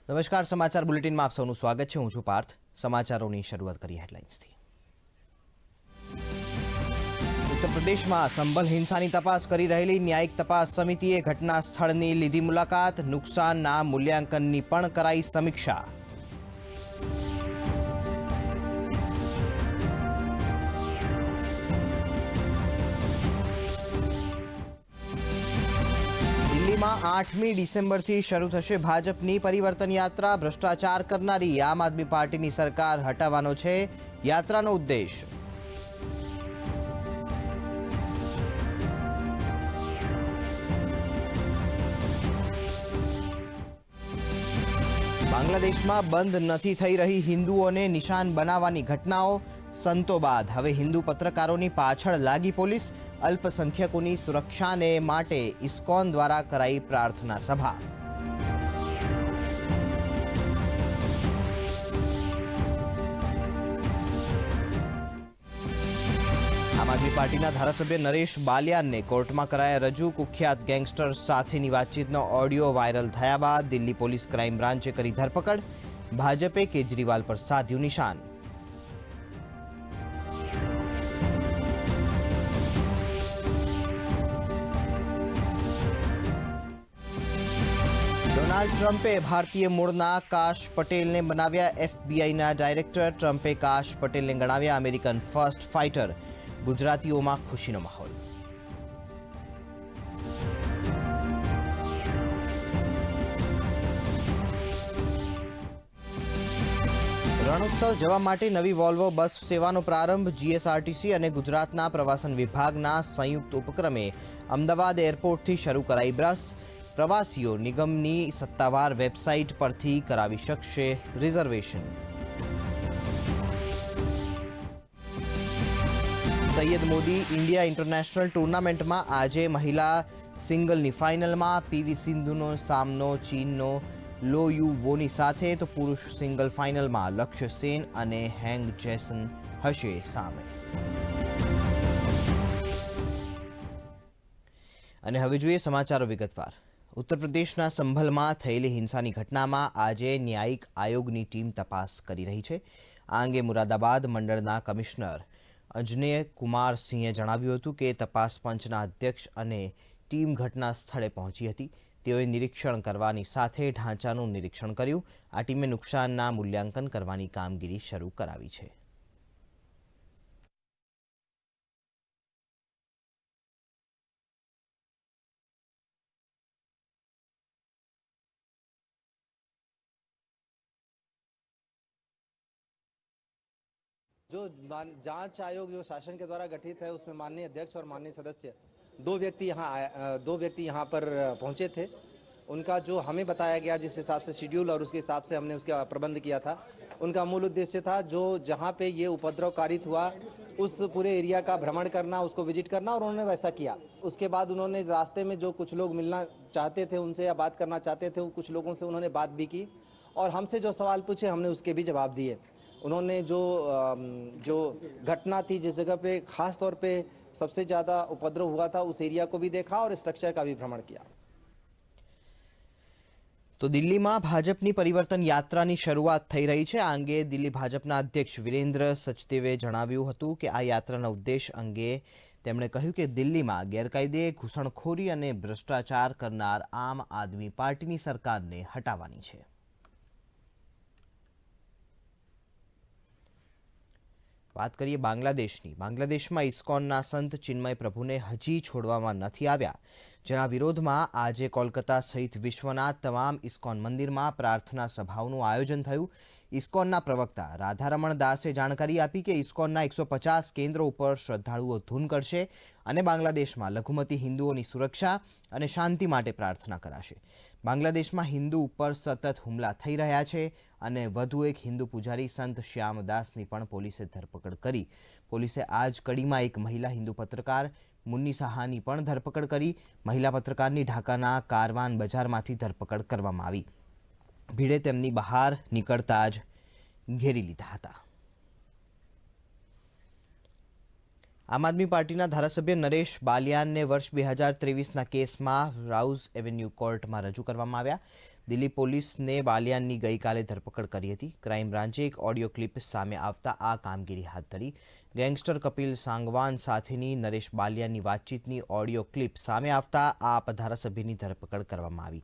નમસ્કાર, સમાચાર બુલેટિનમાં આપ સૌનું સ્વાગત છે। હું છું પાર્થ। સમાચારોની શરૂઆત કરીએ હેડલાઇન્સથી। ઉત્તર પ્રદેશમાં સંભલ હિંસાની તપાસ કરી રહેલી ન્યાયિક તપાસ સમિતિએ ઘટના સ્થળની લીધી મુલાકાત, નુકસાનના મૂલ્યાંકનની પણ કરાઈ સમીક્ષા। દિલ્હીમાં 8મી ડિસેમ્બરથી શરૂ થશે ભાજપની પરિવર્તન યાત્રા। ભ્રષ્ટાચાર કરનારી આમ આદમી પાર્ટીની સરકાર હટાવવાનો છે યાત્રાનો ઉદ્દેશ। બાંગ્લાદેશમાં બંધ નથી થઈ રહી હિન્દુઓને નિશાન બનાવવાની ઘટનાઓ। સંતો બાદ હવે હિન્દુ પત્રકારોની પાછળ લાગી પોલીસ। અલ્પસંખ્યકોની સુરક્ષાને માટે ઇસ્કોન દ્વારા કરાઈ પ્રાર્થના સભા। આમ આદમી પાર્ટીના ધારાસભ્ય નરેશ બાલિયાનને કોર્ટમાં કરાયા રજૂ। કુખ્યાત ગેંગસ્ટર સાથેની વાતચીતનો ઓડિયો વાયરલ થયા બાદ દિલ્હી પોલીસ ક્રાઇમ બ્રાન્ચે કરી ધરપકડ। ભાજપે કેજરીવાલ પર સાધ્યું નિશાન। ડોનાલ્ડ ટ્રમ્પે ભારતીય મૂળના કાશ પટેલને બનાવ્યા એફબીઆઈના ડાયરેક્ટર। ટ્રમ્પે કાશ પટેલને ગણાવ્યા અમેરિકન ફર્સ્ટ ફાઇટર। ગુજરાતીઓમાં ખુશીનો માહોલ। રણોત્સવ જવા માટે નવી વોલ્વો બસ સેવાનો પ્રારંભ। જીએસઆરટીસી અને ગુજરાતના પ્રવાસન વિભાગના સંયુક્ત ઉપક્રમે અમદાવાદ એરપોર્ટથી શરૂ કરાઈ બસ। પ્રવાસીઓ નિગમની સત્તાવાર વેબસાઇટ પરથી કરાવી શકશે reservation. Syed Modi India international ટુર્નામેન્ટમાં આજે મહિલા સિંગલની ફાઇનલમાં પીવી સિંધુનો સામનો ચીનનો લો યુ વોની સાથે, તો પુરુષ સિંગલ ફાઇનલમાં લક્ષ્ય સેન અને હેંગ જેસન હશે સામે। અને હવે જોઈએ સમાચારો વિગતવાર। ઉત્તર પ્રદેશના સંભલમાં થયેલી હિંસાની ઘટનામાં આજે ન્યાયિક આયોગની ટીમ તપાસ કરી રહી છે। આ અંગે મુરાદાબાદ મંડળના કમિશનર અજનેય કુમાર સિંહે જણાવ્યું હતું કે તપાસ પંચના અધ્યક્ષ અને ટીમ ઘટના સ્થળે પહોંચી હતી। તેઓએ નિરીક્ષણ કરવાની સાથે ઢાંચાનું નિરીક્ષણ કર્યું। આ ટીમે નુકસાનના મૂલ્યાંકન કરવાની કામગીરી શરૂ કરાવી છે। जो जांच आयोग जो शासन के द्वारा गठित है उसमें माननीय अध्यक्ष और माननीय सदस्य दो व्यक्ति यहाँ पर पहुंचे थे। उनका जो हमें बताया गया जिस हिसाब से शेड्यूल और उसके हिसाब से हमने उसका प्रबंध किया था, उनका मूल उद्देश्य था जो जहाँ पे ये उपद्रव कारित हुआ उस पूरे एरिया का भ्रमण करना, उसको विजिट करना, और उन्होंने वैसा किया। उसके बाद उन्होंने रास्ते में जो कुछ लोग मिलना चाहते थे उनसे या बात करना चाहते थे, कुछ लोगों से उन्होंने बात भी की और हमसे जो सवाल पूछे हमने उसके भी जवाब दिए। उन्होंने जो घटना थी जिस जगह पे खास तौर पे सबसे ज्यादा उपद्रव हुआ था उस एरिया को भी देखा और स्ट्रक्चर का भी भ्रमण किया। તો દિલ્હીમાં ભાજપની પરિવર્તન યાત્રાની શરૂઆત થઈ રહી છે। આ અંગે દિલ્હી ભાજપના અધ્યક્ષ વિરેન્દ્ર સચદેવે જણાવ્યું હતું કે આ યાત્રાના ઉદ્દેશ અંગે તેમણે કહ્યું કે દિલ્હીમાં ગેરકાયદે ઘૂસણખોરી અને ભ્રષ્ટાચાર કરનાર આમ આદમી પાર્ટીની સરકારને હટાવવાની છે। વાત કરીએ બાંગ્લાદેશની। બાંગ્લાદેશમાં ઇસ્કોનના સંત ચિન્મય પ્રભુને હજી છોડવામાં નથી આવ્યા, જેના વિરોધમાં આજે કોલકાતા સહિત વિશ્વના તમામ ઇસ્કોન મંદિરમાં પ્રાર્થના સભાઓનું આયોજન થયું। ઇસ્કોનના પ્રવક્તા રાધારમણ દાસે જાણકારી આપી કે ઇસ્કોનના 150 કેન્દ્રો ઉપર શ્રદ્ધાળુઓ ધૂન કરશે અને બાંગ્લાદેશમાં લઘુમતી હિન્દુઓની સુરક્ષા અને શાંતિ માટે પ્રાર્થના કરાશે। બાંગ્લાદેશમાં હિન્દુ ઉપર સતત હુમલા થઈ રહ્યા છે અને વધુ એક હિન્દુ પૂજારી સંત શ્યામદાસની પણ પોલીસે ધરપકડ કરી। પોલીસે આ જ કડીમાં એક મહિલા હિન્દુ પત્રકાર મુન્ની સાહાની પણ ધરપકડ કરી। મહિલા પત્રકારની ઢાકાના કારવાન બજારમાંથી ધરપકડ કરવામાં આવી। ભીડે તેમની બહાર નીકળતા જ ઘેરી લીધા હતા। આમ આદમી પાર્ટીના ધારાસભ્ય નરેશ બાલિયાનને વર્ષ 2023ના કેસમાં રાઉઝ એવન્યુ કોર્ટમાં રજૂ કરવામાં આવ્યા। દિલ્હી પોલીસને બાલિયાનની ગઈકાલે ધરપકડ કરી હતી. ક્રાઇમ બ્રાન્ચે એક ઓડિયો ક્લિપ સામે આવતા આ કામગીરી હાથ ધરી. ગેંગસ્ટર કપિલ સાંગવાન સાથેની નરેશ બાલિયાની વાતચીતની ઓડિયો ક્લિપ સામે આવતા આપ ધારાસભ્યની ધરપકડ કરવામાં આવી.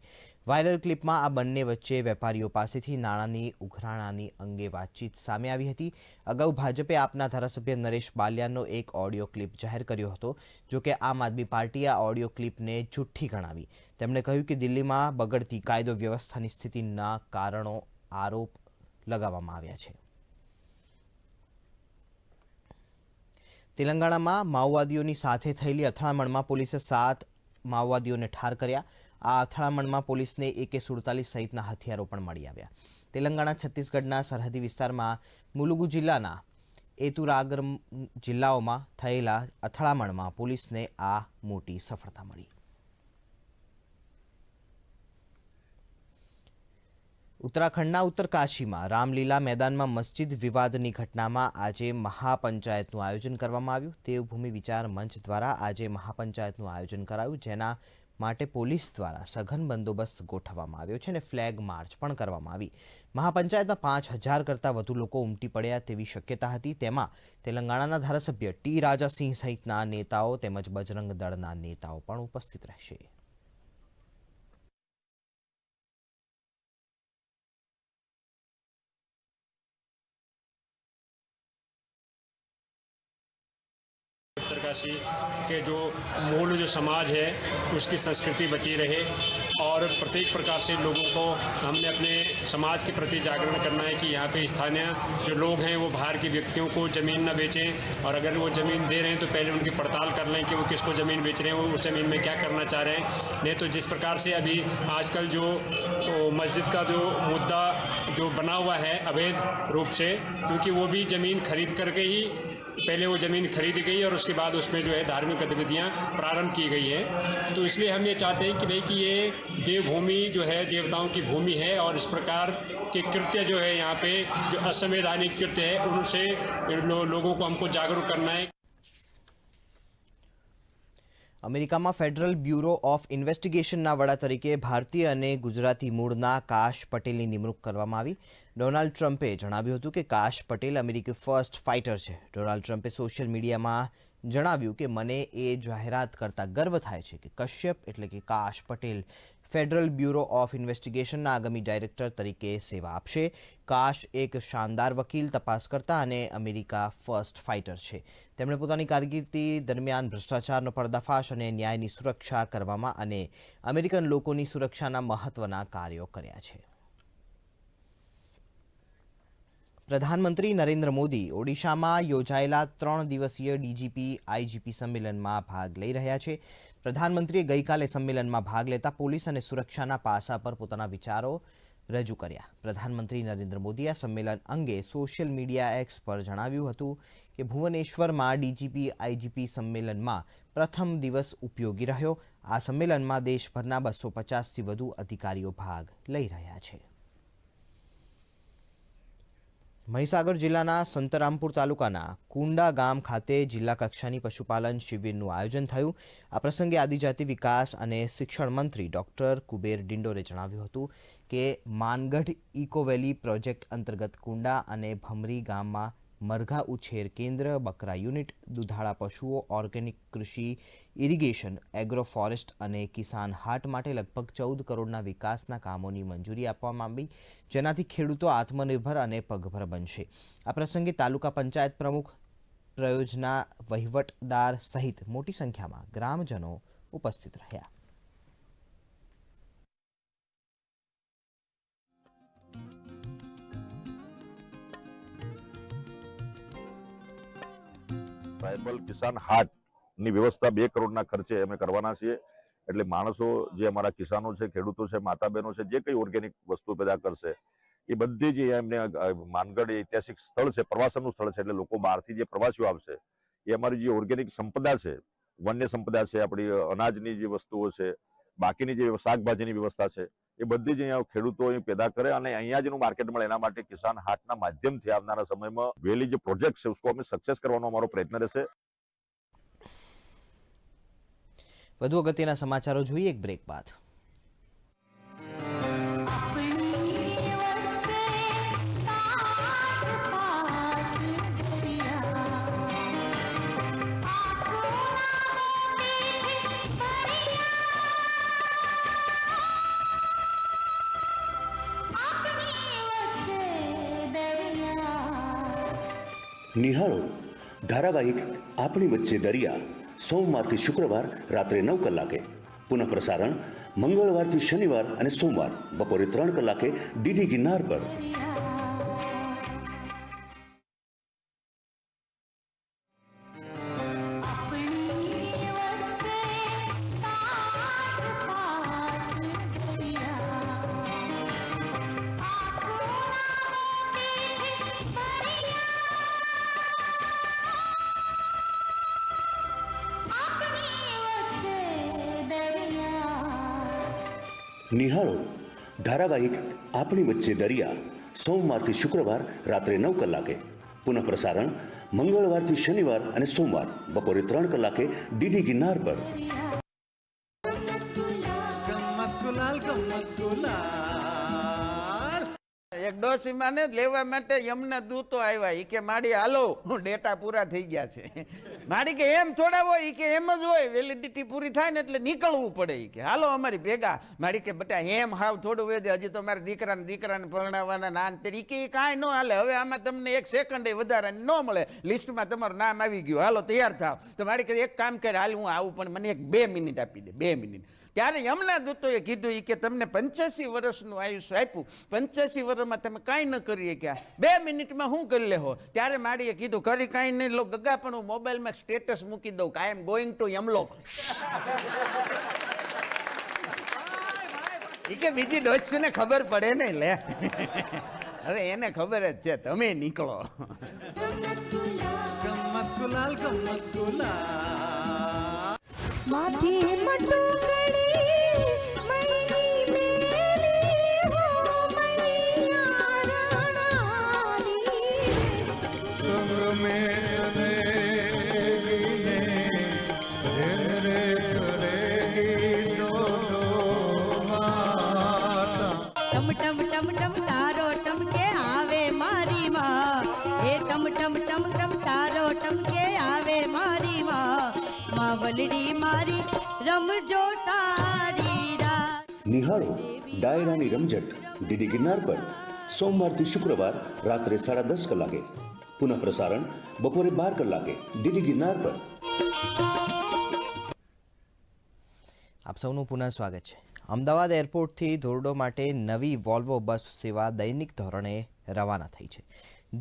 વાયરલ ક્લિપમાં આ બંને વચ્ચે વેપારીઓ પાસેથી નાણાંની ઉઘરાણાની અંગે વાતચીત સામે આવી હતી. અગાઉ ભાજપે આપના ધારાસભ્ય નરેશ બાલિયાનો એક ઓડિયો ક્લિપ જાહેર કર્યો હતો. જોકે આમ આદમી પાર્ટીએ આ ઓડિયો ક્લિપને જુઠ્ઠી ગણાવી. તેમણે કહ્યું કે દિલ્હીમાં બગડતી કાયદો વ્યવસ્થાની સ્થિતિના કારણો આરોપ લગાવવામાં આવ્યા છે. તેલંગાણામાં માઓવાદીઓની સાથે થયેલી અથડામણમાં પોલીસે 7 માઓવાદીઓને ઠાર કર્યા. આ અથડામણમાં પોલીસને AK-47 સહિતના હથિયારો પણ મળી આવ્યા. તેલંગાણા છત્તીસગઢના સરહદી વિસ્તારમાં મુલુગુ જિલ્લાના એતુરાગરમ જિલ્લાઓમાં થયેલા અથડામણમાં પોલીસને આ મોટી સફળતા મળી. ઉત્તરાખંડના ઉત્તરકાશીમાં રામલીલા મેદાનમાં મસ્જિદ વિવાદની ઘટનામાં આજે મહાપંચાયતનું આયોજન કરવામાં આવ્યું. દેવભૂમિ વિચાર મંચ દ્વારા આજે મહાપંચાયતનું આયોજન કરાયું, જેના માટે પોલીસ દ્વારા સઘન બંદોબસ્ત ગોઠવવામાં આવ્યો છે અને ફ્લેગ માર્ચ પણ કરવામાં આવી. મહાપંચાયતમાં 5000 કરતાં વધુ લોકો ઉમટી પડ્યા તેવી શક્યતા હતી. તેમાં તેલંગાણાના ધારાસભ્ય T. રાજાસિંહ સહિતના નેતાઓ તેમજ બજરંગ દળના નેતાઓ પણ ઉપસ્થિત રહેશે. उत्तरकाशी के जो मूल जो समाज है उसकी संस्कृति बची रहे और प्रत्येक प्रकार से लोगों को हमने अपने समाज के प्रति जागरण करना है कि यहाँ पे स्थानीय जो लोग हैं वो बाहर के व्यक्तियों को ज़मीन न बेचें और अगर वो ज़मीन दे रहे हैं तो पहले उनकी पड़ताल कर लें कि वो किसको ज़मीन बेच रहे हैं, वो उस ज़मीन में क्या करना चाह रहे हैं. नहीं तो जिस प्रकार से अभी आजकल जो मस्जिद का जो मुद्दा जो बना हुआ है अवैध रूप से, क्योंकि वो भी ज़मीन खरीद करके ही पहले वो ज़मीन खरीदी गई और उसके बाद उसमें जो है धार्मिक गतिविधियाँ प्रारंभ की गई है. तो इसलिए हम ये चाहते हैं कि भाई कि ये देवभूमि जो है देवताओं की भूमि है और इस प्रकार के कृत्य जो है यहाँ पे जो असंवैधानिक कृत्य है उनसे लोगों को हमको जागरूक करना है. અમેરિકામાં ફેડરલ બ્યુરો ઓફ ઇન્વેસ્ટિગેશનના વડા તરીકે ભારતીય અને ગુજરાતી મૂળના કાશ પટેલની નિમણૂક કરવામાં આવી. ડોનાલ્ડ ટ્રમ્પે જણાવ્યું હતું કે કાશ પટેલ અમેરિકી ફર્સ્ટ ફાઇટર છે. ડોનાલ્ડ ટ્રમ્પે સોશિયલ મીડિયામાં જણાવ્યું કે મને એ જાહેરાત કરતાં ગર્વ થાય છે કે કશ્યપ એટલે કે કાશ પટેલ ફેડરલ બ્યુરો ઓફ ઇન્વેસ્ટિગેશનના આગામી ડાયરેક્ટર તરીકે સેવા આપશે. કાશ એક શાનદાર વકીલ, તપાસકર્તા અને અમેરિકા ફર્સ્ટ ફાઇટર છે. તેમણે પોતાની કારકિર્દી દરમિયાન ભ્રષ્ટાચારનો પર્દાફાશ અને ન્યાયની સુરક્ષા કરવામાં અને અમેરિકન લોકોની સુરક્ષાના મહત્વના કાર્યો કર્યા છે. પ્રધાનમંત્રી નરેન્દ્ર મોદી ઓડિશામાં યોજાયેલા 3 દિવસીય ડીજીપી આઈજીપી સંમેલનમાં ભાગ લઈ રહ્યા છે. પ્રધાનમંત્રીએ ગઈકાલે સંમેલનમાં ભાગ લેતા પોલીસ અને સુરક્ષાના પાસા પર પોતાના વિચારો રજૂ કર્યા. પ્રધાનમંત્રી નરેન્દ્ર મોદીએ આ સંમેલન અંગે સોશિયલ મીડિયા એક્સ પર જણાવ્યું હતું કે ભુવનેશ્વરમાં ડીજીપી આઈજીપી સંમેલનમાં પ્રથમ દિવસ ઉપયોગી રહ્યો. આ સંમેલનમાં દેશભરના 250થી વધુ અધિકારીઓ ભાગ લઈ રહ્યા છે. મહીસાગર જિલ્લાના સંતરામપુર તાલુકાના કુંડા ગામ ખાતે જિલ્લા કક્ષાની પશુપાલન શિબિરનું આયોજન થયું. આ પ્રસંગે આદિજાતિ વિકાસ અને શિક્ષણ મંત્રી ડોક્ટર કુબેર ડિંડોરે જણાવ્યું હતું કે માનગઢ ઇકો વેલી પ્રોજેક્ટ અંતર્ગત કુંડા અને ભમરી ગામમાં મરઘા ઉછેર કેન્દ્ર, બકરા યુનિટ, દુધાળા પશુઓ, ઓર્ગેનિક કૃષિ, ઇરિગેશન, એગ્રો ફોરેસ્ટ અને કિસાન હાટ માટે લગભગ 14 કરોડના વિકાસના કામોની મંજૂરી આપવામાં આવી, જેનાથી ખેડૂતો આત્મનિર્ભર અને પગભર બનશે. આ પ્રસંગે તાલુકા પંચાયત પ્રમુખ, પ્રયોજના વહીવટદાર સહિત મોટી સંખ્યામાં ગ્રામજનો ઉપસ્થિત રહ્યા. ટ્રાયબલ કિસાન હાટ ની વ્યવસ્થા 2 કરોડના ખર્ચે અમે કરવાના છીએ. એટલે માણસો જે અમારા કિસાનો છે, ખેડૂતો છે, માતા બહેનો છે, જે કઈ ઓર્ગેનિક વસ્તુ પેદા કરશે એ બધી જ એમને માનગઢ ઐતિહાસિક સ્થળ છે, પ્રવાસનનું સ્થળ છે. એટલે લોકો બહારથી જે પ્રવાસીઓ આવશે એ અમારી જે ઓર્ગેનિક સંપદા છે, વન્ય સંપદા છે, આપણી અનાજની જે વસ્તુઓ છે, બાકીની જે શાકભાજીની વ્યવસ્થા છે, એ બધી જ અહીંયા ખેડૂતો પેદા કરે અને અહીંયા જેનું માર્કેટ મળે એના માટે કિસાન હાટના માધ્યમથી આવનારા સમયમાં વેલી જે પ્રોજેક્ટ છે उसको અમે સક્સેસ કરવાનો અમારો પ્રયત્ન રહેશે. વધુ અગત્યના સમાચારો જોઈએ એક બ્રેક બાદ. નિહાળો ધારાવાહિક આપણી વચ્ચે દરિયા સોમવારથી શુક્રવાર રાત્રે 9 કલાકે. પુનઃ પ્રસારણ મંગળવારથી શનિવાર અને સોમવાર બપોરે 3 કલાકે ડીડી ગિરનાર પર. નિહાળો ધારાવાહિક આપણી વચ્ચે દરિયા સોમવારથી શુક્રવાર રાત્રે 9 કલાકે. પુનઃ પ્રસારણ મંગળવારથી શનિવાર અને સોમવાર બપોરે 3 કલાકે ડીડી ગિરનાર પર. એક ડોસીમાને લેવા માટે યમના દૂતો આવ્યા. ઈ કે માડી હાલો ડેટા પૂરા થઈ ગયા છે. માડી કે એમ છોડાવો, ઈ કે એમ જ હોય, વેલિડિટી પૂરી થાય ને એટલે નીકળવું પડે. ઈ કે હાલો અમારી ભેગા. માડી કે બેટા એમ હાવ થોડું વેદે, હજી તો મારા દીકરાને પરણાવવાના નાન તે. ઈ કે કાંઈ ન હાલે, હવે આમાં તમને 1 સેકન્ડ વધારાની ન મળે, લિસ્ટમાં તમારું નામ આવી ગયું, હાલો તૈયાર થાવ. તો માડી કે એક કામ કરે, હાલ હું આવું, પણ મને 2 મિનિટ આપી દે, 2 મિનિટ. ત્યારે યમના દૂતોએ કીધું ઈ કે તમને 85 વર્ષનું આયુષ્ય આપ્યું, 85 વર્ષમાં તમે કાંઈ ન કરી શક્યા, 2 મિનિટમાં શું કરી લેહો? ત્યારે માડીએ કીધું કરી કાંઈ નહીં લો ગગા, પણ હું મોબાઈલમાં સ્ટેટસ મૂકી દઉં, આઈ એમ ગોઈંગ ટુ યમલોક. ઈ કે બીજી ડોચીને ખબર પડે ને લે. હવે એને ખબર જ છે, તમે નીકળો. માથી મટુકડી મૈની મેલી હો મૈયા રાણાની સંગ में चलेगी ने रे करेगी दोनों माता. ટમ ટમ ટમ ટમ તારો ટમકે આવે મારી માં, એ ટમ ટમ ટમ ટમ તારો ટમકે આવે મારી માં, માં વલડી મારી રમજો સારી રાત. નિહાળો ડાયરાની રમઝટ ડીડી ગિરનાર પર સોમવારથી શુક્રવાર રાત્રે 10:30 કલાકે. પુનઃ પ્રસારણ બપોરે 12 કલાકે ડીડી ગિરનાર પર. આપ સૌનું પુનઃ સ્વાગત છે. અમદાવાદ એરપોર્ટથી ધોરડો માટે નવી વોલ્વો બસ સેવા દૈનિક ધોરણે રવાના થઈ છે.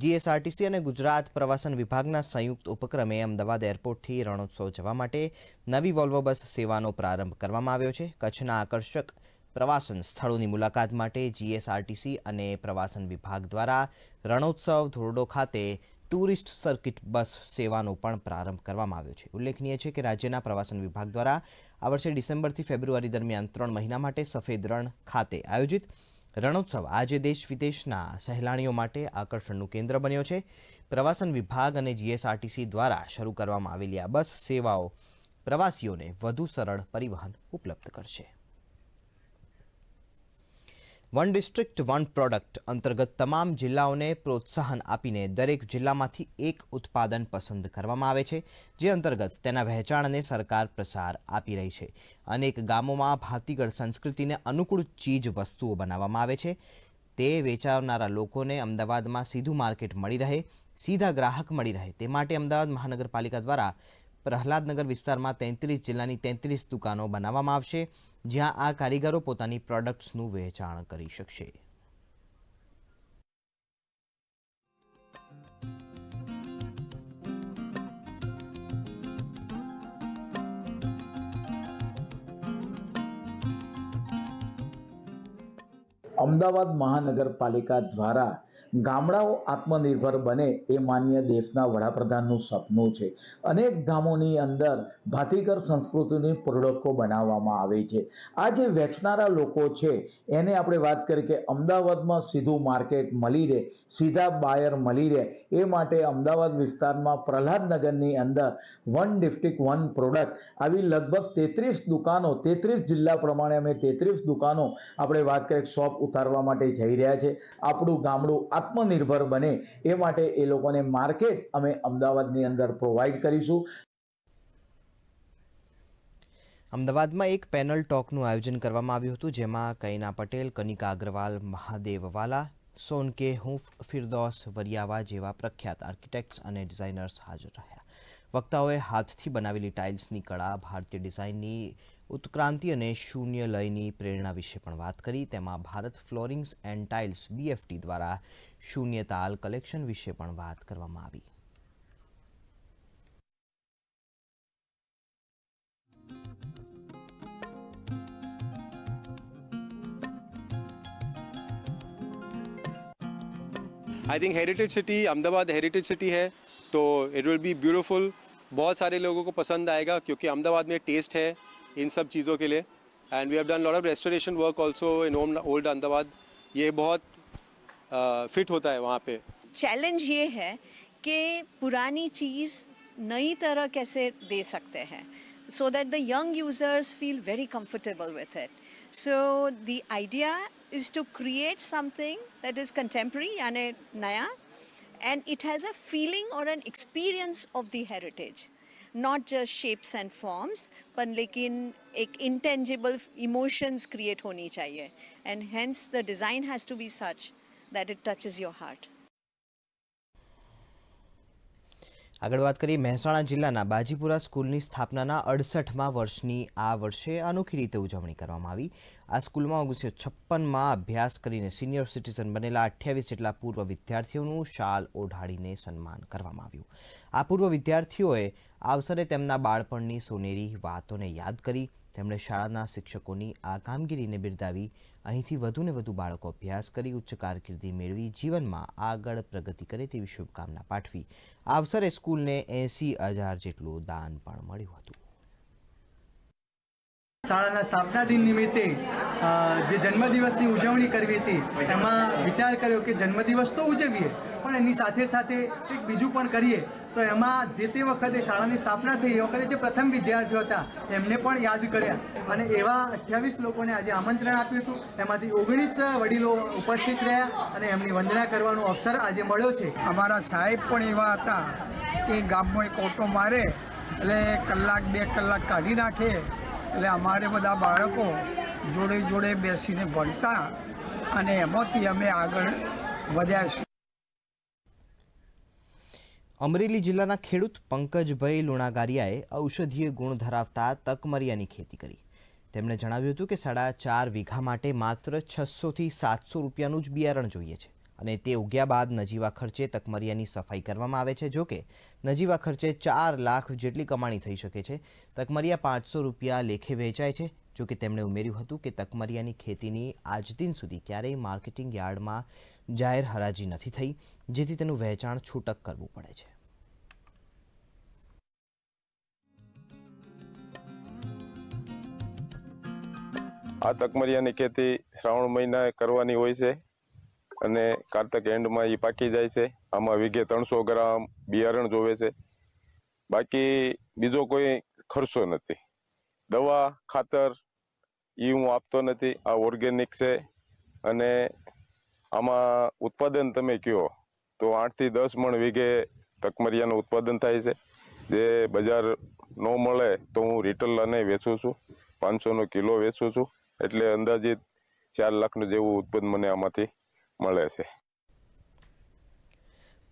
જીએસઆરટીસી અને ગુજરાત પ્રવાસન વિભાગના સંયુક્ત ઉપક્રમે અમદાવાદ એરપોર્ટથી રણોત્સવ જવા માટે નવી વોલ્વો બસ સેવાનો પ્રારંભ કરવામાં આવ્યો છે. કચ્છના આકર્ષક પ્રવાસન સ્થળોની મુલાકાત માટે જીએસઆરટીસી અને પ્રવાસન વિભાગ દ્વારા રણોત્સવ ધોરડો ખાતે ટુરિસ્ટ સર્કિટ બસ સેવાનો પણ પ્રારંભ કરવામાં આવ્યો છે. ઉલ્લેખનીય છે કે રાજ્યના પ્રવાસન વિભાગ દ્વારા આ વર્ષે ડિસેમ્બરથી ફેબ્રુઆરી દરમિયાન 3 મહિના માટે સફેદ રણ ખાતે આયોજિત રણોત્સવ આજે દેશ વિદેશના સહેલાણીઓ માટે આકર્ષણનું કેન્દ્ર બન્યો છે. પ્રવાસન વિભાગ અને જીએસઆરટીસી દ્વારા શરૂ કરવામાં આવેલી આ બસ સેવાઓ પ્રવાસીઓને વધુ સરળ પરિવહન ઉપલબ્ધ કરશે. વન ડિસ્ટ્રિક્ટ વન પ્રોડક્ટ અંતર્ગત તમામ જિલ્લાઓને પ્રોત્સાહન આપીને દરેક જિલ્લામાંથી એક ઉત્પાદન પસંદ કરવામાં આવે છે, જે અંતર્ગત તેના વહેંચાણને સરકાર પ્રસાર આપી રહી છે. અનેક ગામોમાં ભાતીગળ સંસ્કૃતિને અનુકૂળ ચીજ વસ્તુઓ બનાવવામાં આવે છે. તે વેચાવનારા લોકોને અમદાવાદમાં સીધું માર્કેટ મળી રહે, સીધા ગ્રાહક મળી રહે તે માટે અમદાવાદ મહાનગરપાલિકા દ્વારા પ્રહલાદનગર વિસ્તારમાં 33 જિલ્લાની 33 દુકાનો બનાવવામાં આવશે, જ્યાં આ કારીગરો પોતાની પ્રોડક્ટ્સનું વેચાણ કરી શકશે. અમદાવાદ મહાનગરપાલિકા દ્વારા ગામડાઓ આત્મનિર્ભર બને એ માન્ય દેશના વડાપ્રધાનનું સપનું છે. અનેક ગામોની અંદર ભાતીગર સંસ્કૃતિની પ્રોડક્ટો બનાવવામાં આવે છે. આ જે વેચનારા લોકો છે એને આપણે વાત કરીએ કે અમદાવાદમાં સીધું માર્કેટ મળી રહે, સીધા બાયર મળી રહે એ માટે અમદાવાદ વિસ્તારમાં પ્રહલાદનગરની અંદર વન ડિસ્ટ્રિક્ટ વન પ્રોડક્ટ આવી લગભગ 33 દુકાનો, 33 જિલ્લા પ્રમાણે અમે 33 દુકાનો આપણે વાત કરીએ શોપ ઉતારવા માટે જઈ રહ્યા છે. આપણું ગામડું આત્મનિર્ભર બને એ માટે એ લોકોને માર્કેટ અમે અમદાવાદની અંદર પ્રોવાઈડ કરીશું. અમદાવાદમાં એક પેનલ ટોકનું આયોજન કરવામાં આવ્યું હતું, જેમાં કૈના પટેલ, કનિકા અગ્રવાલ, મહાદેવ વાલા, સોનકે હુંફ, ફિરદોસ વરિયાવા જેવા પ્રખ્યાત આર્કિટેક્ટ્સ અને ડિઝાઇનર્સ હાજર રહ્યા. વક્તાઓએ હાથથી બનાવેલી ટાઇલ્સની કળા, ભારતીય ડિઝાઇનની ઉત્ક્રાંતિ અને શૂન્ય લયની પ્રેરણા વિશે પણ વાત કરી. તેમાં ભારત ફ્લોરિંગ્સ એન્ડ ટાઇલ્સ BFT દ્વારા શૂન્ય તાલ કલેક્શન વિશે પણ વાત કરવામાં આવી. I think heritage city Ahmedabad heritage city है तो इट विल बी ब्यूटीफुल. बहुत सारे लोगों को पसंद आएगा क्योंकि अहमदाबाद में टेस्ट है इन सब चीज़ों के लिए. And we have done lot of restoration work also in old Ahmedabad. ये बहुत फिट होता है वहाँ पे. चैलेंज ये है कि पुरानी चीज़ नई तरह कैसे दे सकते हैं so that the young users feel very comfortable with it. So the idea is to create something that is contemporary यानी नया, and it has a feeling or an experience of the heritage, not just shapes and forms, पर लेकिन एक intangible emotions create होनी चाहिए, and hence the design has to be such that it touches your heart. આગળ વાત કરીએ મહેસાણા જિલ્લાના બાજીપુરા સ્કૂલની સ્થાપનાના 68મા વર્ષની આ વર્ષે અનોખી રીતે ઉજવણી કરવામાં આવી. આ સ્કૂલમાં 1956માં અભ્યાસ કરીને સિનિયર સિટીઝન બનેલા 28 જેટલા પૂર્વ વિદ્યાર્થીઓનું શાલ ઓઢાડીને સન્માન કરવામાં આવ્યું. આ પૂર્વ વિદ્યાર્થીઓએ આ અવસરે તેમના બાળપણની સોનેરી વાતોને યાદ કરી. તેમણે શાળાના શિક્ષકોની આ કામગીરીને બિરદાવી અહીંથી વધુને વધુ બાળકો અભ્યાસ કરી ઉચ્ચ કારકિર્દી મેળવી જીવનમાં આગળ પ્રગતિ કરે તેવી શુભકામના પાઠવી. આ અવસરે સ્કૂલને 80,000 જેટલું દાન પણ મળ્યું હતું. શાળાના સ્થાપના દિન નિમિત્તે જે જન્મદિવસની ઉજવણી કરવી હતી એમાં વિચાર કર્યો કે જન્મદિવસ તો ઉજવીએ પણ એની સાથે સાથે કંઈક બીજું પણ કરીએ. તો એમાં જે તે વખતે શાળાની સ્થાપના થઈ એ વખતે જે પ્રથમ વિદ્યાર્થીઓ હતા એમને પણ યાદ કર્યા અને એવા 28 લોકોને આજે આમંત્રણ આપ્યું હતું. એમાંથી 19 વડીલો ઉપસ્થિત રહ્યા અને એમની વંદના કરવાનો અવસર આજે મળ્યો છે. અમારા સાહેબ પણ એવા હતા કે ગામમાં એક ઓટો મારે એટલે કલાક 2 કલાક કાઢી નાખે. એટલે અમારે બધા બાળકો જોડે જોડે બેસીને ભણતા અને એમાંથી અમે આગળ વધ્યા છીએ. અમરેલી જિલ્લાના ખેડૂત પંકજભાઈ લુણાગારિયાએ ઔષધીય ગુણ ધરાવતા તકમરિયાની ખેતી કરી. તેમણે જણાવ્યું હતું કે 4.5 વીઘા માટે માત્ર 600 થી 700 રૂપિયાનું જ બિયારણ જોઈએ છે અને તે ઉગ્યા બાદ નજીવા ખર્ચે તકમરિયાની સફાઈ કરવામાં આવે છે. જોકે નજીવા ખર્ચે 4 લાખ જેટલી કમાણી થઈ શકે છે. તકમરિયા 500 રૂપિયા લેખે વેચાય છે. જોકે તેમણે ઉમેર્યું હતું કે તકમરિયાની ખેતીની આજ દિન સુધી ક્યારેય માર્કેટિંગ યાર્ડમાં જાહેર હરાજી નથી થઈ, જેથી તેનું વહેંચાણ છૂટક કરવું પડે છે. આ તકમરિયાની ખેતી શ્રાવણ મહિના કરવાની હોય છે અને કારતક એન્ડમાં એ પાકી જાય છે. આમાં વીઘે 300 ગ્રામ બિયારણ જોવે છે. બાકી બીજો કોઈ ખર્ચો નથી. દવા ખાતર એ હું આપતો નથી. આ ઓર્ગેનિક છે અને આમાં ઉત્પાદન તમે કહો તો 8 થી 10 મણ વીઘે તકમરિયાનું ઉત્પાદન થાય છે. જે બજાર ન મળે તો હું રિટેલ અને વેચું છું. 500નો કિલો વેચું છું. એટલે અંદાજિત 4 લાખનું જેવું ઉત્પાદન મને આમાંથી મળે છે.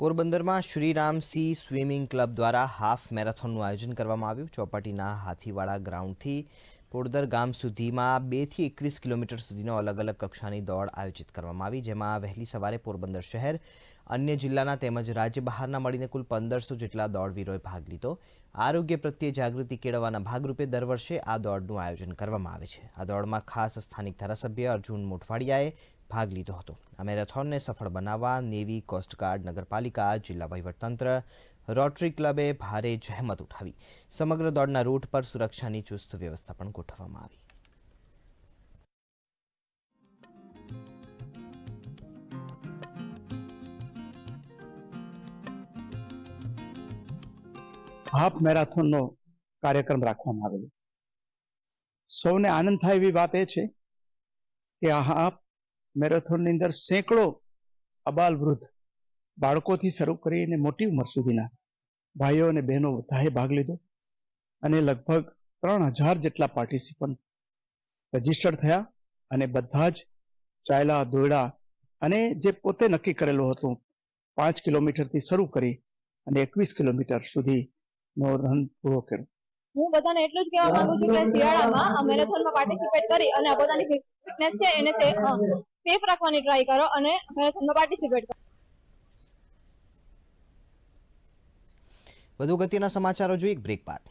પોરબંદરમાં શ્રીરામસિંહ સ્વિમિંગ ક્લબ દ્વારા હાફ મેરેથોનનું આયોજન કરવામાં આવ્યું. ચોપાટીના હાથીવાડા ગ્રાઉન્ડથી પોડદર ગામ સુધીમાં 2 થી 21 કિલોમીટર સુધીનો અલગ અલગ કક્ષાની દોડ આયોજિત કરવામાં આવી, જેમાં વહેલી સવારે પોરબંદર શહેર, અન્ય જિલ્લાના તેમજ રાજ્ય બહારના મળીને કુલ 1500 જેટલા દોડવીરોએ ભાગ લીધો. આરોગ્ય પ્રત્યે જાગૃતિ કેળવવાના ભાગરૂપે દર વર્ષે આ દોડનું આયોજન કરવામાં આવે છે. આ દોડમાં ખાસ સ્થાનિક ધારાસભ્ય અર્જુન મોઢવાડિયાએ ભાગ લીધો હતો. આ મેરેથોનને સફળ બનાવવા નેવી, કોસ્ટગાર્ડ, નગરપાલિકા, જિલ્લા વહીવટતંત્ર, રોટરી ક્લબે ભારે જહેમત ઉઠાવી. સમગ્ર દોડના રૂટ પર સુરક્ષાની ચુસ્ત વ્યવસ્થા પણ ગોઠવવામાં આવી. હાફ મેરેથોનનો કાર્યક્રમ રાખવામાં આવેલો. સૌને આનંદ થાય એવી વાત એ છે કે આ હાફ મેરેથોનની અંદર સેંકડો અબાલ વૃદ્ધ બાળકોથી શરૂ કરીને મોટી ઉંમર સુધીના ભાઈઓ અને બહેનો બધાએ ભાગ લીધો અને લગભગ 3000 જેટલા પાર્ટિસિપન્ટ રજીસ્ટર્ડ થયા અને બધા જ ચાલ્યા, દોડ્યા અને જે પોતે નક્કી કરેલું હતું 5 કિલોમીટરથી શરૂ કરી અને 21 કિલોમીટર સુધીનો રન પૂરો કર્યો. હું બધાને એટલું જ કહેવા માંગુ છું કે શિયાળામાં આ મેરેથોનમાં પાર્ટિસિપેટ કરી અને આ પોતાની ફિટનેસ છે એને સેફ રાખવાની ટ્રાય કરો અને મેરેથોનમાં પાર્ટિસિપેટ કરો. વધુ ગતિના સમાચારો જોઈએ એક બ્રેક બાદ.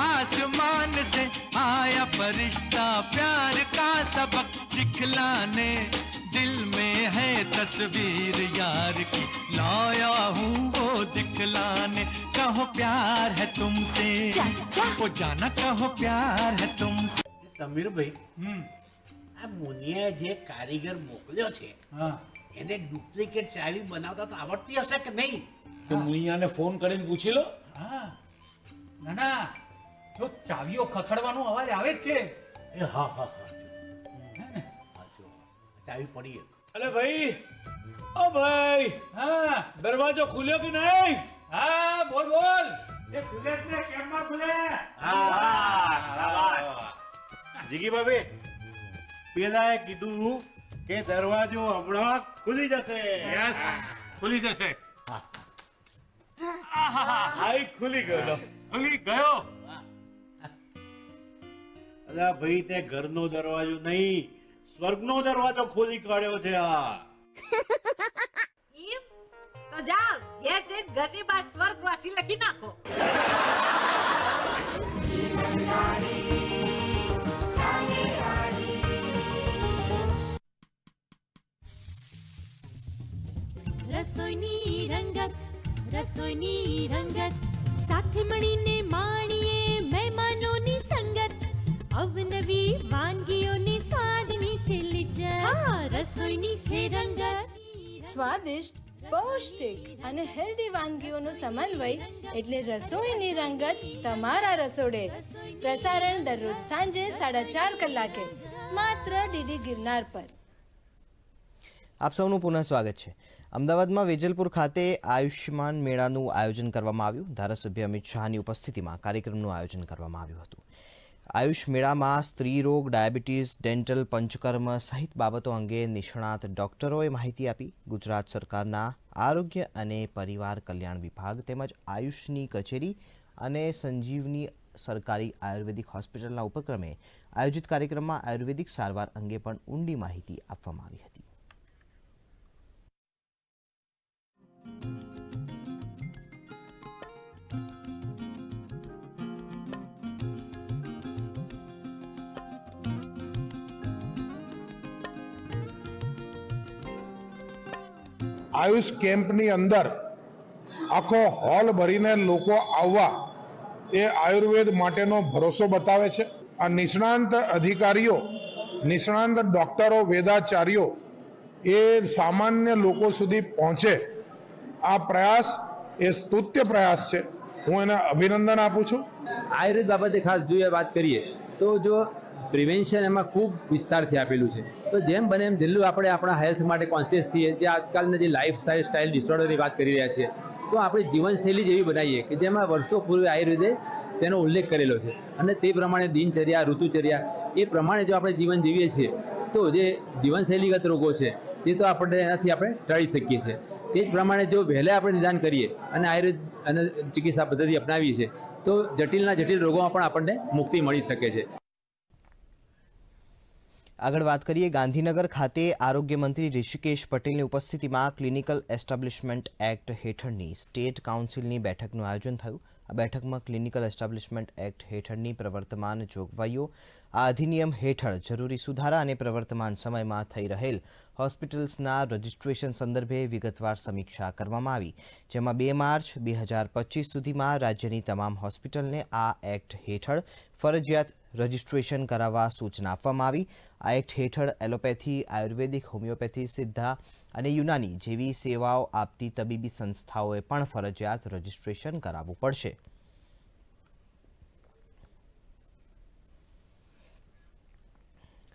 आसमान से आया फरिश्ता प्यार का सबक सिखलाने दिल में है तस्वीर यार की लाया हूँ वो दिखलाने कहो प्यार है तुमसे वो जाना कहो प्यार है तुमसे. સમીર ભાઈ આ મુનિયાએ જે કારીગર મોકલ્યો છે એને ડુપ્લિકેટ ચાવી બનાવતા તો આવડતી હશે કે નહીં? તો મુનિયાને ફોન કરીને પૂછી લો. ના ના, જો ચાવીઓ ખખડવાનો અવાજ આવે જ છે. એ હા હા ચાવી પડી. અરે ભાઈ, ઓ ભાઈ, હા દરવાજો ખુલ્યો કે નહીં? હા બોલ બોલ. એ ખુલે જ ને, કેમ ના ખુલે? હા શાબાશ. જીગી ભાભી, પેલાએ કીધું કે દરવાજો હમણાં ખુલી જશે. યસ, ખુલી જશે. આઈ ખુલી ગયો. ખુલી ગયો. અલા ભાઈ, તે ઘરનો દરવાજો નહીં, સ્વર્ગનો દરવાજો ખોલી કાઢ્યો છે આ. તો જાઓ ઘેર જઈને ઘરની બહાર સ્વર્ગવાસી લખી નાખો. રસોઈની રંગત સાથે મળીને માણીએ મહેમાનોની સંગત અવનવી વાનગીઓની સ્વાદની છે લિજ્જત. હા, રસોઈની છે રંગત. સ્વાદિષ્ટ, પૌષ્ટિક અને હેલ્ધી વાનગીઓનો સમન્વય એટલે રસોઈની રંગત તમારા રસોડે. પ્રસારણ દરરોજ સાંજે 4:30 કલાકે માત્ર ડીડી ગિરનાર પર. આપ સૌનું પુનઃ સ્વાગત છે. અમદાવાદમાં વેજલપુર ખાતે આયુષ્યમાન મેળાનું આયોજન કરવામાં આવ્યું. ધારાસભ્ય અમિત શાહની ઉપસ્થિતિમાં કાર્યક્રમનું આયોજન કરવામાં આવ્યું હતું. આયુષ મેળામાં સ્ત્રી રોગ, ડાયાબિટીસ, ડેન્ટલ, પંચકર્મ સહિત બાબતો અંગે નિષ્ણાત ડોક્ટરોએ માહિતી આપી. ગુજરાત સરકારના આરોગ્ય અને પરિવાર કલ્યાણ વિભાગ તેમજ આયુષની કચેરી અને સંજીવની સરકારી આયુર્વેદિક હોસ્પિટલના ઉપક્રમે આયોજિત કાર્યક્રમમાં આયુર્વેદિક સારવાર અંગે પણ ઊંડી માહિતી આપવામાં આવી હતી. આયુષ કેમ્પની અંદર આખો હોલ ભરીને લોકો આવવા એ આયુર્વેદ માટેનો ભરોસો બતાવે છે. આ નિષ્ણાંત અધિકારીઓ, નિષ્ણાંત ડોક્ટરો, વેદાચાર્યો એ સામાન્ય લોકો સુધી પહોંચે આ પ્રયાસ એ સ્તુત્ય પ્રયાસ છે. હું એને અભિનંદન આપું છું. આયુર્વેદ બાબતે ખાસ જોઈએ વાત કરીએ તો જો પ્રિવેન્શન એમાં ખૂબ વિસ્તારથી આપેલું છે. તો જેમ બને એમ જેટલું આપણે આપણા હેલ્થ માટે કોન્શિયસ થઈએ, જે આજકાલના જે લાઈફ સ્ટાઇલ ડિસઓર્ડરની વાત કરી રહ્યા છીએ, તો આપણી જીવનશૈલી જેવી બનાવીએ કે જેમાં વર્ષો પૂર્વે આયુર્વેદે તેનો ઉલ્લેખ કરેલો છે અને તે પ્રમાણે દિનચર્યા, ઋતુચર્યા એ પ્રમાણે જો આપણે જીવન જીવીએ છીએ તો જે જીવનશૈલીગત રોગો છે તે તો આપણે એનાથી આપણે ટાળી શકીએ છીએ. તે જ પ્રમાણે જો વહેલા આપણે નિદાન કરીએ અને આયુર્વેદ અને ચિકિત્સા પદ્ધતિ અપનાવીએ છીએ તો જટિલના જટિલ રોગોમાં પણ આપણને મુક્તિ મળી શકે છે. આગળ વાત કરીએ ગાંધીનગર ખાતે આરોગ્ય મંત્રી ઋષિકેશ પટેલની ઉપસ્થિતિમાં ક્લિનિકલ એસ્ટાબ્લિશમેન્ટ એક્ટ હેઠળની સ્ટેટ કાઉન્સિલની બેઠકનું આયોજન થયું. આ બેઠકમાં ક્લિનિકલ એસ્ટાબ્લિશમેન્ટ એક્ટ હેઠળની પ્રવર્તમાન જોગવાઈઓ, આ અધિનિયમ હેઠળ જરૂરી સુધારા અને પ્રવર્તમાન સમયમાં થઈ રહેલ હોસ્પિટલ્સના રજિસ્ટ્રેશન સંદર્ભે વિગતવાર સમીક્ષા કરવામાં આવી, જેમાં 2 માર્ચ 2025 સુધીમાં રાજ્યની તમામ હોસ્પિટલને આ એક્ટ હેઠળ ફરજિયાત રજિસ્ટ્રેશન કરાવવા સૂચના આપવામાં આવી. આ એક્ટ હેઠળ એલોપેથી, આયુર્વેદિક, હોમિયોપેથી, સિદ્ધા અને યુનાની જેવી સેવાઓ આપતી તબીબી સંસ્થાઓએ પણ ફરજિયાત રજિસ્ટ્રેશન કરાવવું પડશે.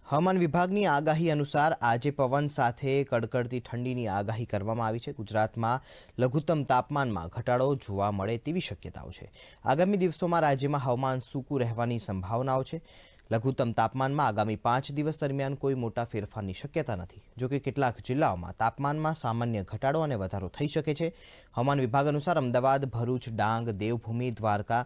હવામાન વિભાગની આગાહી અનુસાર આજે પવન સાથે કડકડતી ઠંડીની આગાહી કરવામાં આવી છે. ગુજરાતમાં લઘુત્તમ તાપમાનમાં ઘટાડો જોવા મળે તેવી શક્યતાઓ છે. આગામી દિવસોમાં રાજ્યમાં હવામાન સૂકું રહેવાની સંભાવનાઓ છે. લઘુત્તમ તાપમાનમાં આગામી 5 દિવસ દરમિયાન કોઈ મોટા ફેરફારની શક્યતા નથી. જોકે કેટલાક જિલ્લાઓમાં તાપમાનમાં સામાન્ય ઘટાડો અને વધારો થઈ શકે છે. હવામાન વિભાગ અનુસાર અમદાવાદ, ભરૂચ, ડાંગ, દેવભૂમિ, દ્વારકા,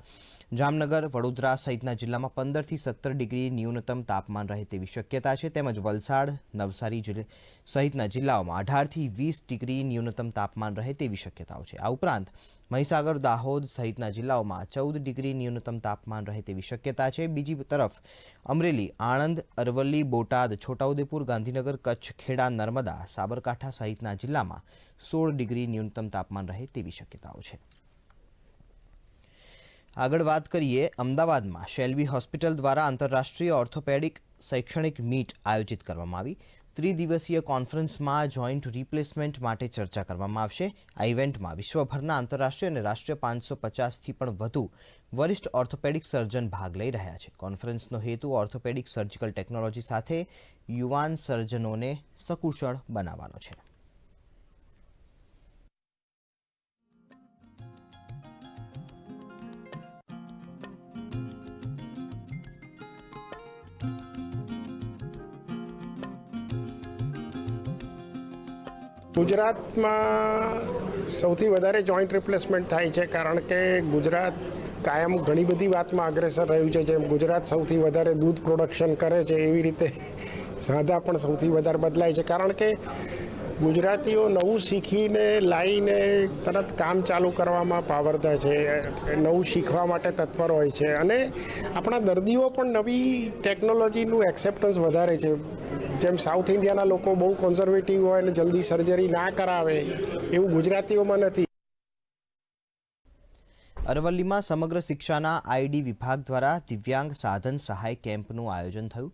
જામનગર, વડોદરા સહિતના જિલ્લામાં 15 થી 17 ડિગ્રી ન્યૂનતમ તાપમાન રહે તેવી શક્યતા છે. તેમજ વલસાડ, નવસારી સહિતના જિલ્લાઓમાં 18 થી 20 ડિગ્રી ન્યૂનતમ તાપમાન રહે તેવી શક્યતાઓ છે. આ ઉપરાંત મહીસાગર, દાહોદ સહિતના જિલ્લાઓમાં 14 ડિગ્રી ન્યૂનતમ તાપમાન રહે તેવી શક્યતા છે. બીજી તરફ અમરેલી, આણંદ, અરવલ્લી, બોટાદ, છોટાઉદેપુર, ગાંધીનગર, કચ્છ, ખેડા, નર્મદા, સાબરકાંઠા સહિતના જિલ્લામાં 16 ડિગ્રી ન્યૂનતમ તાપમાન રહે તેવી શક્યતાઓ છે. આગળ વાત કરીએ, અમદાવાદમાં શેલ્બી હોસ્પિટલ દ્વારા આંતરરાષ્ટ્રીય ઓર્થોપેડિક શૈક્ષણિક મીટ આયોજિત કરવામાં આવી. 3 દિવસીય કોન્ફરન્સમાં જોઈન્ટ રિપ્લેસમેન્ટ માટે ચર્ચા કરવામાં આવશે. આ ઇવેન્ટમાં વિશ્વભરના આંતરરાષ્ટ્રીય અને રાષ્ટ્રીય 550થી પણ વધુ વરિષ્ઠ ઓર્થોપેડિક સર્જન ભાગ લઈ રહ્યા છે. કોન્ફરન્સનો હેતુ ઓર્થોપેડિક સર્જિકલ ટેકનોલોજી સાથે યુવાન સર્જનોને સકુશળ બનાવવાનો છે. ગુજરાતમાં સૌથી વધારે જોઈન્ટ રિપ્લેસમેન્ટ થાય છે, કારણ કે ગુજરાત કાયમ ઘણી બધી વાતમાં અગ્રેસર રહ્યું છે. જેમ ગુજરાત સૌથી વધારે દૂધ પ્રોડક્શન કરે છે, એવી રીતે સાંધા પણ સૌથી વધારે બદલાય છે, કારણ કે ગુજરાતીઓ નવું શીખીને લાવીને તરત કામ ચાલુ કરવામાં પાવરધા છે, નવું શીખવા માટે તત્પર હોય છે. અને આપણા દર્દીઓ પણ નવી ટેકનોલોજીનું એક્સેપ્ટન્સ વધારે છે. જેમ સાઉથ ઇન્ડિયાના લોકો બહુ કોન્ઝર્વેટિવ હોય અને જલ્દી સર્જરી ના કરાવે, એવું ગુજરાતીઓમાં નથી. અરવલ્લીમાં સમગ્ર શિક્ષાના આઈડી વિભાગ દ્વારા દિવ્યાંગ સાધન સહાય કેમ્પનું આયોજન થયું.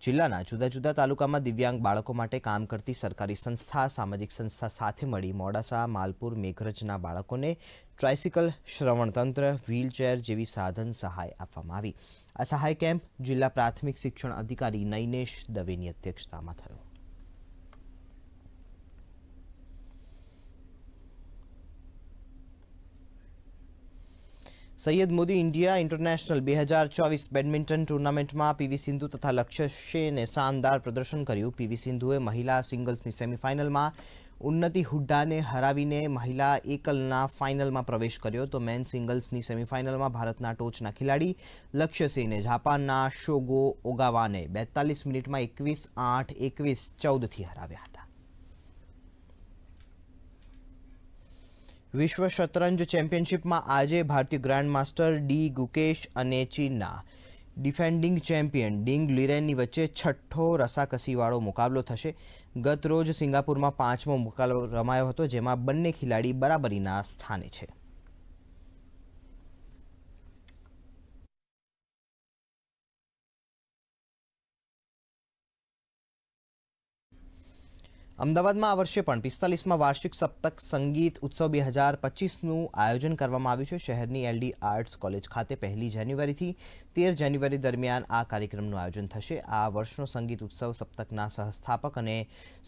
જિલ્લાના જુદા જુદા તાલુકામાં દિવ્યાંગ બાળકો માટે કામ કરતી સરકારી સંસ્થા, સામાજિક સંસ્થા સાથે મળી મોડાસા, માલપુર, મેઘરજના બાળકોને ટ્રાયસિકલ, શ્રવણતંત્ર, વ્હીલચેર જેવી સાધન સહાય આપવામાં આવી. આ સહાય કેમ્પ જિલ્લા પ્રાથમિક શિક્ષણ અધિકારી નૈનેશ દવેની અધ્યક્ષતામાં થયો. Syed Modi India international 2024 badminton ટુર્નામેન્ટમાં પીવી સિંધુ તથા લક્ષ્ય સેને શાનદાર પ્રદર્શન કર્યું. પીવી સિંધુએ મહિલા સિંગલ્સની સેમીફાઇનલમાં ઉન્નતિ હુડ્ડાને હરાવીને મહિલા એકલના ફાઇનલમાં પ્રવેશ કર્યો, તો મેન સિંગલ્સની સેમીફાઇનલમાં ભારતના ટોચના ખેલાડી લક્ષ્ય સેને જાપાનના શોગો ઓગાવાને 42 મિનિટમાં 21-8, 21-14થી હરાવ્યા હતા. વિશ્વ શતરંજ ચેમ્પિયનશિપમાં આજે ભારતીય ગ્રાન્ડ માસ્ટર ડી ગુકેશ અને ચીનના ડિફેન્ડિંગ ચેમ્પિયન ડિંગ લિરેનની વચ્ચે છઠ્ઠો રસાકસીવાળો મુકાબલો થશે. ગત રોજ સિંગાપુરમાં 5મો મુકાબલો રમાયો હતો, જેમાં બંને ખેલાડી બરાબરીના સ્થાને છે. અમદાવાદમાં આ વર્ષે પણ 45મા વાર્ષિક સપ્તક સંગીત ઉત્સવ 2025નું આયોજન કરવામાં આવ્યું છે. શહેરની એલડી આર્ટ્સ કોલેજ ખાતે 1 જાન્યુઆરીથી 13 જાન્યુઆરી દરમિયાન આ કાર્યક્રમનું આયોજન થશે. આ વર્ષનો સંગીત ઉત્સવ સપ્તકના સહસ્થાપક અને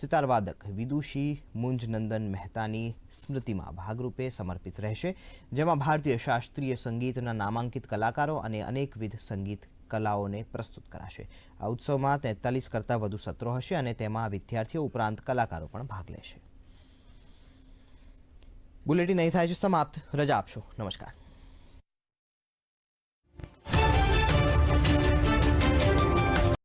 સિતારવાદક વિદુષી મુંજનંદન મહેતાની સ્મૃતિમાં ભાગરૂપે સમર્પિત રહેશે, જેમાં ભારતીય શાસ્ત્રીય સંગીતના નામાંકિત કલાકારો અને અનેકવિધ સંગીત કલાઓને પ્રસ્તુત કરાશે. આ ઉત્સવમાં 43 કરતાં વધુ સત્રો હશે અને તેમાં વિદ્યાર્થીઓ ઉપરાંત કલાકારો પણ ભાગ લેશે. બુલેટિન અહીં થાય છે સમાપ્ત. રજા આપશો. નમસ્કાર.